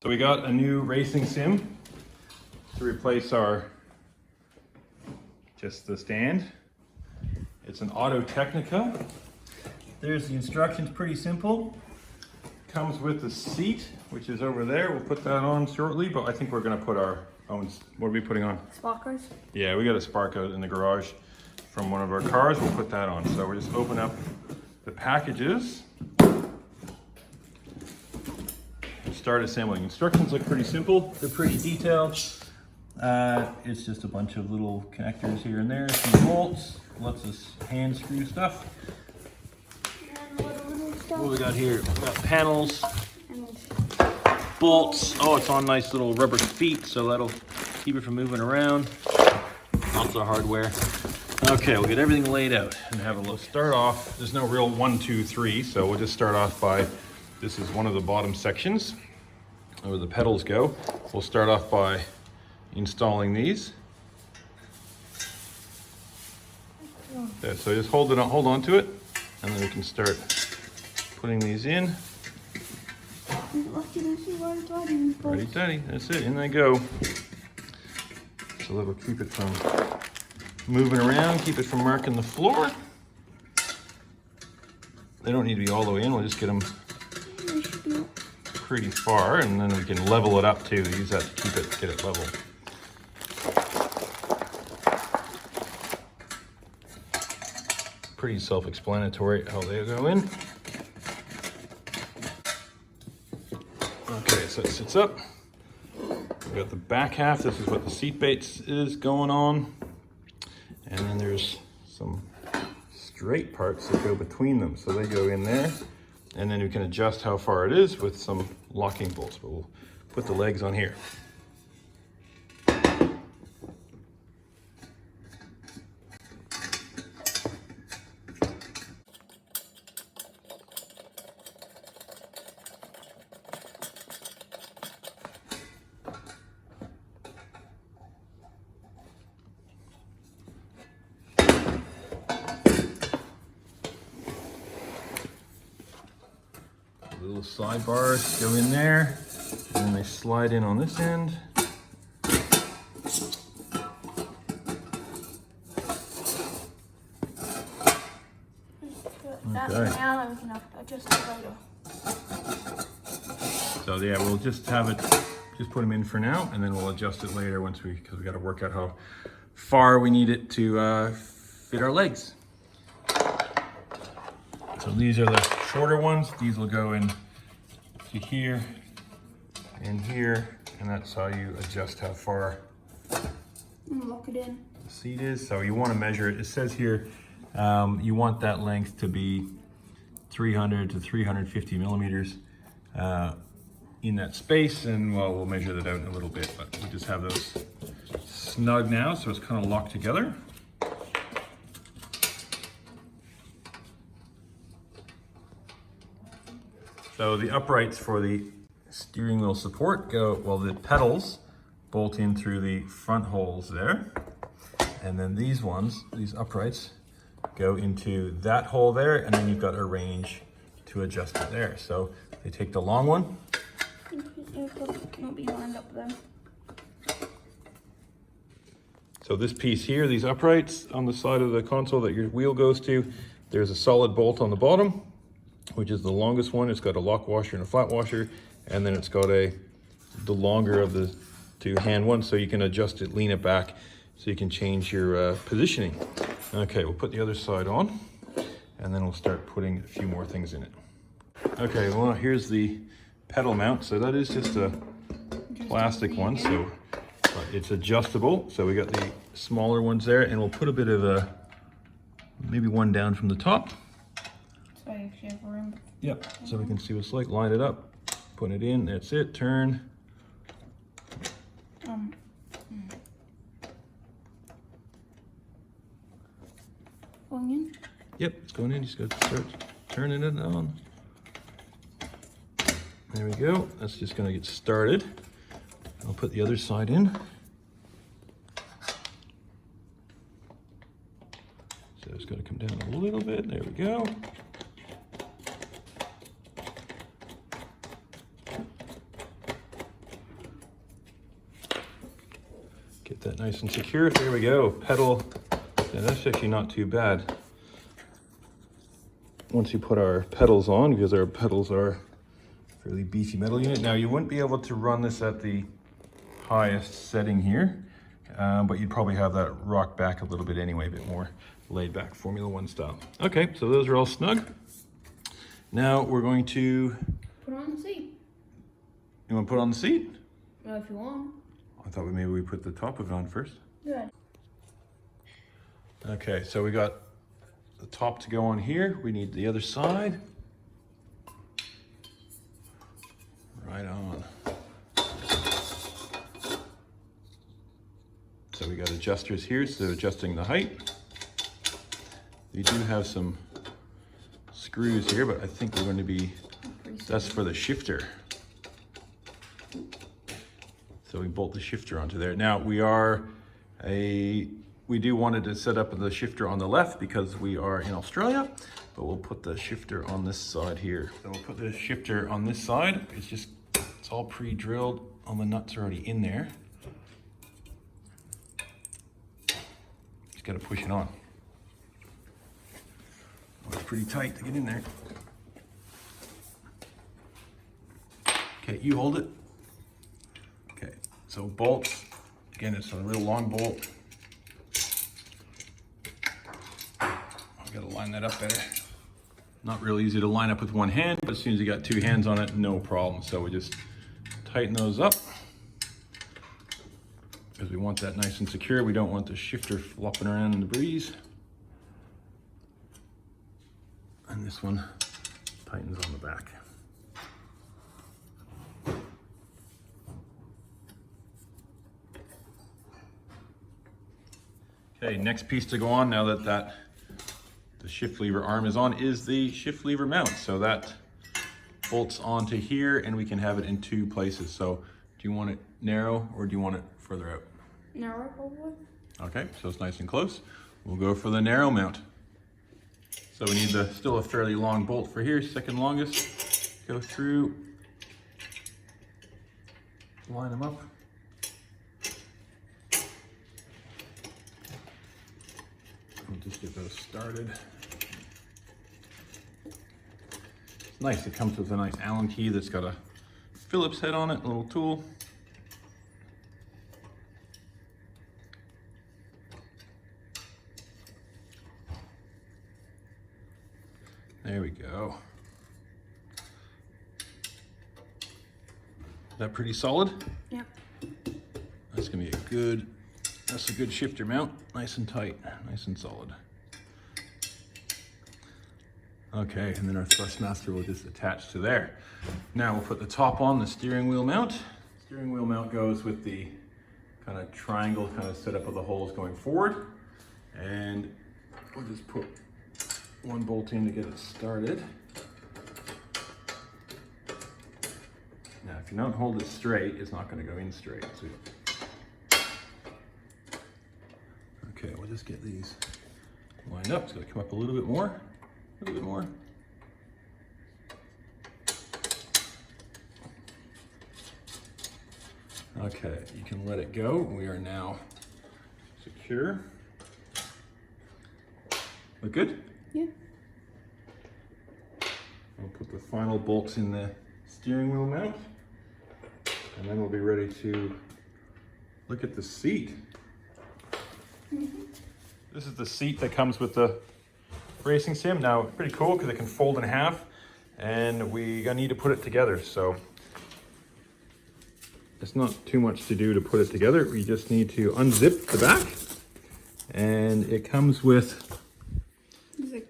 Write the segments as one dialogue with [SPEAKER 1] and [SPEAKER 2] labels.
[SPEAKER 1] So we got a new racing sim to replace just the stand. It's an Autotecnica. There's the instructions, pretty simple. Comes with the seat, which is over there. We'll put that on shortly, but I think we're gonna put our own, what are we putting on?
[SPEAKER 2] Sparkers?
[SPEAKER 1] Yeah, we got a spark out in the garage from one of our cars. We'll put that on. So we're just open up the packages. Start assembling. Instructions look pretty simple. They're pretty detailed. It's just a bunch of little connectors here and there, some bolts, lots of hand screw stuff. What we got here? We got panels, bolts. Oh, it's on nice little rubber feet, so that'll keep it from moving around. Lots of hardware. Okay, we'll get everything laid out and have a look. Start off, there's no real 1, 2, 3, so we'll just start off by, this is one of the bottom sections where the pedals go. We'll start off by installing these. There, so just hold on to it, and then we can start putting these in. Ready, daddy, that's it, in they go. So that'll keep it from moving around, keep it from marking the floor. They don't need to be all the way in, we'll just get them pretty far, and then we can level it up too. Use that to get it level. Pretty self-explanatory how they go in. Okay, so it sits up. We've got the back half. This is what the seat base is going on. And then there's some straight parts that go between them. So they go in there. And then we can adjust how far it is with some locking bolts. But we'll put the legs on here. Little sidebars go in there, and then they slide in on this end. Okay.
[SPEAKER 2] Now we can adjust it later.
[SPEAKER 1] So yeah, we'll just put them in for now, and then we'll adjust it later because we got to work out how far we need it to fit our legs. So these are the shorter ones. These will go in to here and here, and that's how you adjust how far
[SPEAKER 2] Lock it in.
[SPEAKER 1] the seat is. So you want to measure it. It says here you want that length to be 300 to 350 millimeters in that space, and well, we'll measure that out in a little bit, but we just have those snug now, so it's kind of locked together. So the uprights for the steering wheel support the pedals bolt in through the front holes there. And then these uprights, go into that hole there, and then you've got a range to adjust it there. So they take the long one.
[SPEAKER 2] It cannot be lined up there.
[SPEAKER 1] So this piece here, these uprights on the side of the console that your wheel goes to, there's a solid bolt on the bottom, which is the longest one. It's got a lock washer and a flat washer, and then it's got the longer of the two hand ones, so you can adjust it, lean it back, so you can change your positioning. Okay, we'll put the other side on, and then we'll start putting a few more things in it. Okay, well, here's the pedal mount. So that is just a plastic one, so it's adjustable. So we got the smaller ones there, and we'll put a bit of maybe one down from the top.
[SPEAKER 2] So you actually have room.
[SPEAKER 1] Yep, so we can see what it's like. Line it up, put it in, that's it, turn.
[SPEAKER 2] Going in?
[SPEAKER 1] Yep, it's going in. You just got to start turning it on. There we go. That's just going to get started. I'll put the other side in. So it's got to come down a little bit. There we go. that nice and secure. There we go. Pedal. Yeah, that's actually not too bad. Once you put our pedals on, because our pedals are fairly beefy metal unit. Now you wouldn't be able to run this at the highest setting here, but you'd probably have that rock back a little bit anyway, a bit more laid back, Formula One style. Okay, so those are all snug. Now we're going to...
[SPEAKER 2] Put on the seat.
[SPEAKER 1] You want to put on the seat?
[SPEAKER 2] Well, if you want.
[SPEAKER 1] I thought maybe we put the top of it on first.
[SPEAKER 2] Good.
[SPEAKER 1] Okay, so we got the top to go on here. We need the other side. Right on. So we got adjusters here, so adjusting the height. You do have some screws here, but I think we're going to be, that's for the shifter. So we bolt the shifter onto there. Now we do wanted to set up the shifter on the left because we are in Australia, but we'll put the shifter on this side here. So we'll put the shifter on this side. It's all pre-drilled. All the nuts are already in there. Just gotta push it on. Oh, it's pretty tight to get in there. Okay, you hold it. Okay, so bolts. Again, it's a real long bolt. I've got to line that up better. Not real easy to line up with one hand, but as soon as you got two hands on it, no problem. So we just tighten those up because we want that nice and secure. We don't want the shifter flopping around in the breeze. And this one tightens on the back. Okay, next piece to go on now that the shift lever arm is on is the shift lever mount. So that bolts onto here and we can have it in two places. So do you want it narrow or do you want it further out?
[SPEAKER 2] Narrow, probably.
[SPEAKER 1] Okay, so it's nice and close. We'll go for the narrow mount. So we need still a fairly long bolt for here, second longest. Go through, line them up. We'll just get those started. It's nice, it comes with a nice Allen key that's got a Phillips head on it, a little tool. There we go. Is that pretty solid?
[SPEAKER 2] Yep.
[SPEAKER 1] That's gonna be that's a good shifter mount. Nice and tight, nice and solid. Okay, and then our thrustmaster will just attach to there. Now we'll put the top on the steering wheel mount. Steering wheel mount goes with the kind of triangle kind of setup of the holes going forward. And we'll just put one bolt in to get it started. Now, if you don't hold it straight, it's not going to go in straight. So, okay, we'll just get these lined up. It's going to come up a little bit more, a little bit more. Okay, you can let it go. We are now secure. Look good?
[SPEAKER 2] Yeah.
[SPEAKER 1] I'll put the final bolts in the steering wheel mount, and then we'll be ready to look at the seat. This is the seat that comes with the racing sim. Now, it's pretty cool because it can fold in half, and we need to put it together. So it's not too much to do to put it together. We just need to unzip the back, and it comes with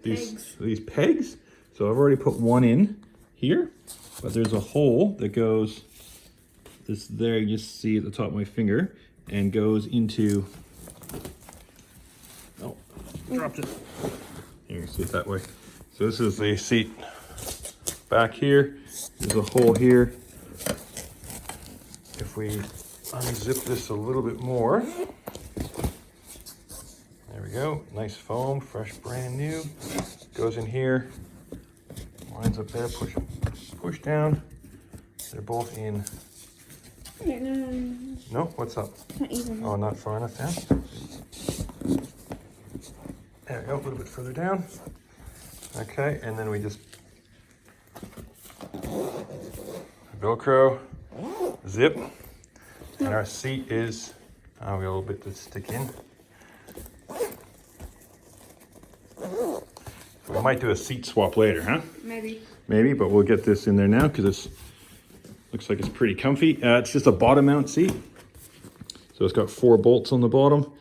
[SPEAKER 1] these pegs. So I've already put one in here, but there's a hole that goes this there, you just see at the top of my finger, and goes into, oh, dropped it. You can see it that way. So this is the seat back here. There's a hole here. If we unzip this a little bit more, there we go. Nice foam, fresh, brand new. Goes in here, lines up there, push down. They're both in No, what's up?
[SPEAKER 2] Not even.
[SPEAKER 1] Oh, not far enough down. There we go, a little bit further down. Okay, and then we just Velcro, zip, and our seat is, we got a little bit to stick in. So we might do a seat swap later, huh?
[SPEAKER 2] Maybe.
[SPEAKER 1] Maybe, but we'll get this in there now because this looks like it's pretty comfy. It's just a bottom mount seat. So it's got 4 bolts on the bottom,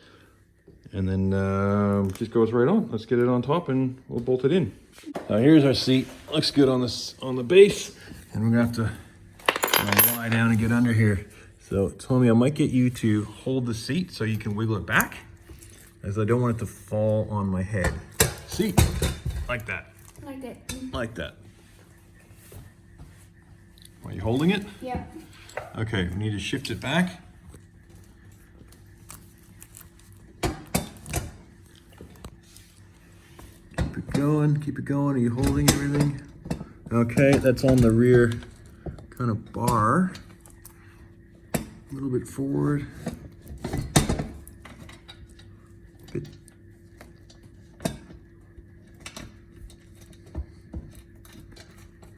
[SPEAKER 1] and then just goes right on. Let's get it on top and we'll bolt it in. Now here's our seat. Looks good on this, on the base, and we're gonna have to lie down and get under here. So Tommy, I might get you to hold the seat so you can wiggle it back, as I don't want it to fall on my head. Seat, like that.
[SPEAKER 2] Like that.
[SPEAKER 1] Like that. Are you holding it?
[SPEAKER 2] Yeah.
[SPEAKER 1] Okay, we need to shift it back. Keep it going, keep it going. Are you holding everything? Okay, that's on the rear kind of bar. A little bit forward. Good.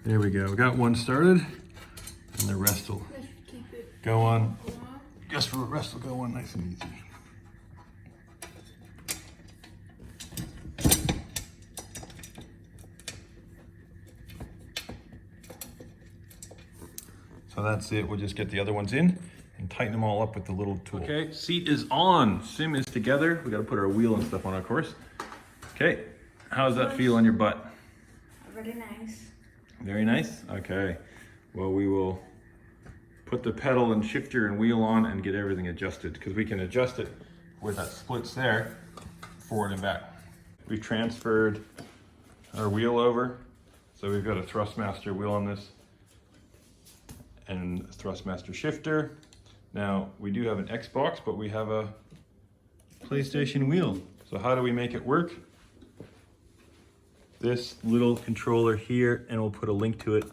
[SPEAKER 1] There we go. We got one started, and the rest will
[SPEAKER 2] Let's keep it
[SPEAKER 1] go on.
[SPEAKER 2] on.
[SPEAKER 1] Just the rest will go on nice and easy. So that's it. We'll just get the other ones in and tighten them all up with the little tool. Okay, seat is on. Sim is together. We got to put our wheel and stuff on, of course. Okay, how does that feel on your butt?
[SPEAKER 2] Very nice.
[SPEAKER 1] Very nice. Okay. Well, we will put the pedal and shifter and wheel on and get everything adjusted, because we can adjust it where that splits there, forward and back. We've transferred our wheel over. So we've got a Thrustmaster wheel on this and a Thrustmaster shifter. Now we do have an Xbox, but we have a PlayStation wheel. So how do we make it work? This little controller here, and we'll put a link to it,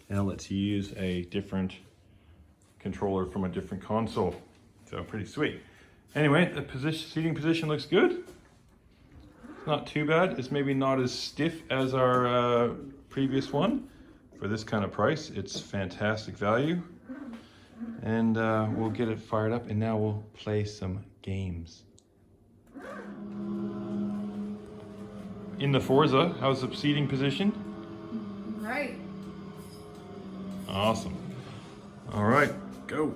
[SPEAKER 1] and it lets you use a different controller from a different console. So pretty sweet. Anyway, the seating position looks good. It's not too bad. It's maybe not as stiff as our previous one. For this kind of price, it's fantastic value. And we'll get it fired up, and now we'll play some games. In the Forza, how's the seating position?
[SPEAKER 2] Right.
[SPEAKER 1] Awesome. All right, go.